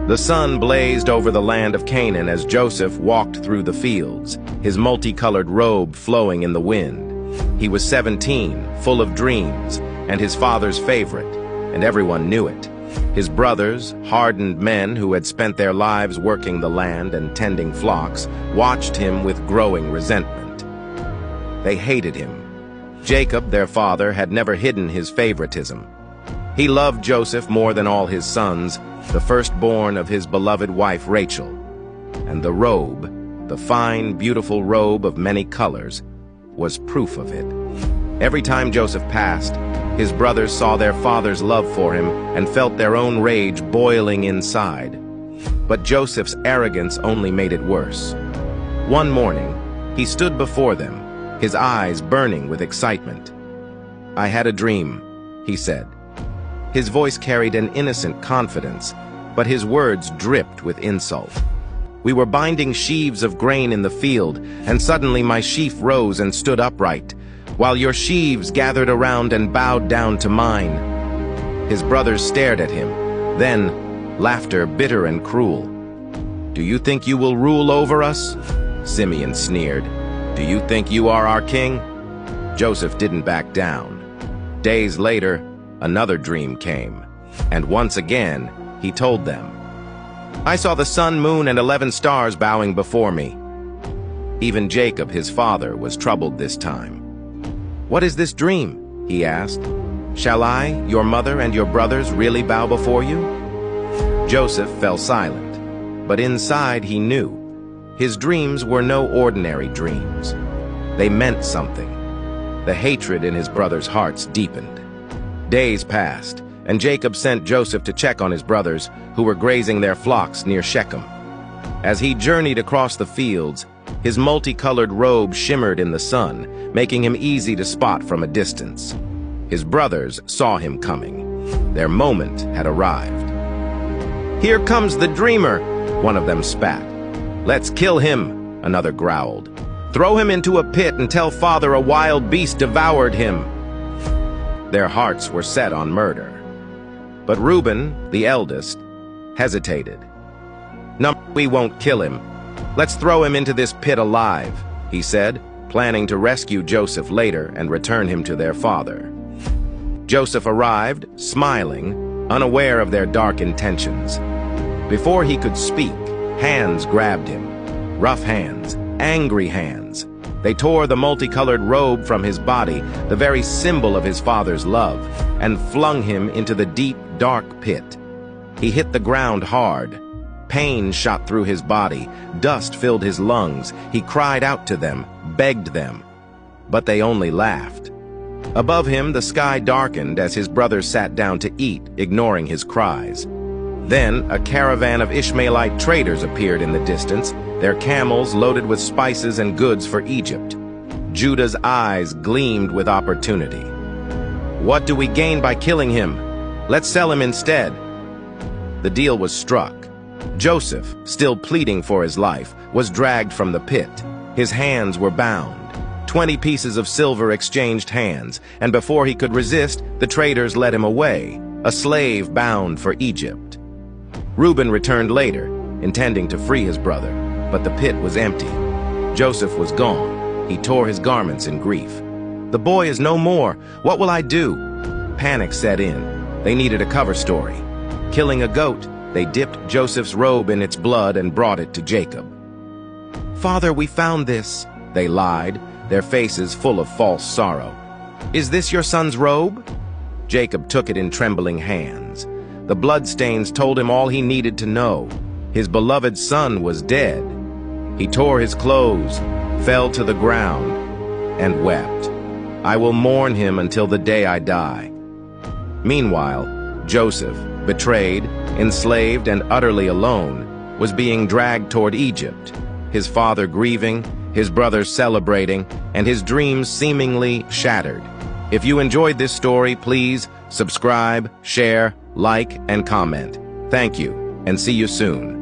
The sun blazed over the land of Canaan as Joseph walked through the fields, his multicolored robe flowing in the wind. He was 17, full of dreams, and his father's favorite, and everyone knew it. His brothers, hardened men who had spent their lives working the land and tending flocks, watched him with growing resentment. They hated him. Jacob, their father, had never hidden his favoritism. He loved Joseph more than all his sons, the firstborn of his beloved wife Rachel. And the robe, the fine, beautiful robe of many colors, was proof of it. Every time Joseph passed, his brothers saw their father's love for him and felt their own rage boiling inside. But Joseph's arrogance only made it worse. One morning, he stood before them, his eyes burning with excitement. "I had a dream," he said. His voice carried an innocent confidence, but his words dripped with insult. "We were binding sheaves of grain in the field, and suddenly my sheaf rose and stood upright, while your sheaves gathered around and bowed down to mine." His brothers stared at him. Then, laughter bitter and cruel. "Do you think you will rule over us?" Simeon sneered. "Do you think you are our king?" Joseph didn't back down. Days later, another dream came, and once again, he told them, "I saw the sun, moon, and 11 stars bowing before me." Even Jacob, his father, was troubled this time. "What is this dream?" he asked. "Shall I, your mother, and your brothers really bow before you?" Joseph fell silent, but inside he knew. His dreams were no ordinary dreams. They meant something. The hatred in his brothers' hearts deepened. Days passed, and Jacob sent Joseph to check on his brothers, who were grazing their flocks near Shechem. As he journeyed across the fields, his multicolored robe shimmered in the sun, making him easy to spot from a distance. His brothers saw him coming. Their moment had arrived. "Here comes the dreamer," one of them spat. "Let's kill him," another growled. "Throw him into a pit and tell father a wild beast devoured him." Their hearts were set on murder. But Reuben, the eldest, hesitated. "No, we won't kill him. Let's throw him into this pit alive," he said, planning to rescue Joseph later and return him to their father. Joseph arrived, smiling, unaware of their dark intentions. Before he could speak, hands grabbed him. Rough hands, angry hands. They tore the multicolored robe from his body, the very symbol of his father's love, and flung him into the deep, dark pit. He hit the ground hard. Pain shot through his body. Dust filled his lungs. He cried out to them, begged them. But they only laughed. Above him, the sky darkened as his brothers sat down to eat, ignoring his cries. Then, a caravan of Ishmaelite traders appeared in the distance, their camels loaded with spices and goods for Egypt. Judah's eyes gleamed with opportunity. "What do we gain by killing him? Let's sell him instead." The deal was struck. Joseph, still pleading for his life, was dragged from the pit. His hands were bound. 20 pieces of silver exchanged hands, and before he could resist, the traders led him away, a slave bound for Egypt. Reuben returned later, intending to free his brother, but the pit was empty. Joseph was gone. He tore his garments in grief. "The boy is no more. What will I do?" Panic set in. They needed a cover story. Killing a goat, they dipped Joseph's robe in its blood and brought it to Jacob. "Father, we found this," they lied, their faces full of false sorrow. "Is this your son's robe?" Jacob took it in trembling hands. The bloodstains told him all he needed to know. His beloved son was dead. He tore his clothes, fell to the ground, and wept. "I will mourn him until the day I die." Meanwhile, Joseph, betrayed, enslaved, and utterly alone, was being dragged toward Egypt, his father grieving, his brothers celebrating, and his dreams seemingly shattered. If you enjoyed this story, please subscribe, share, like, and comment. Thank you, and see you soon.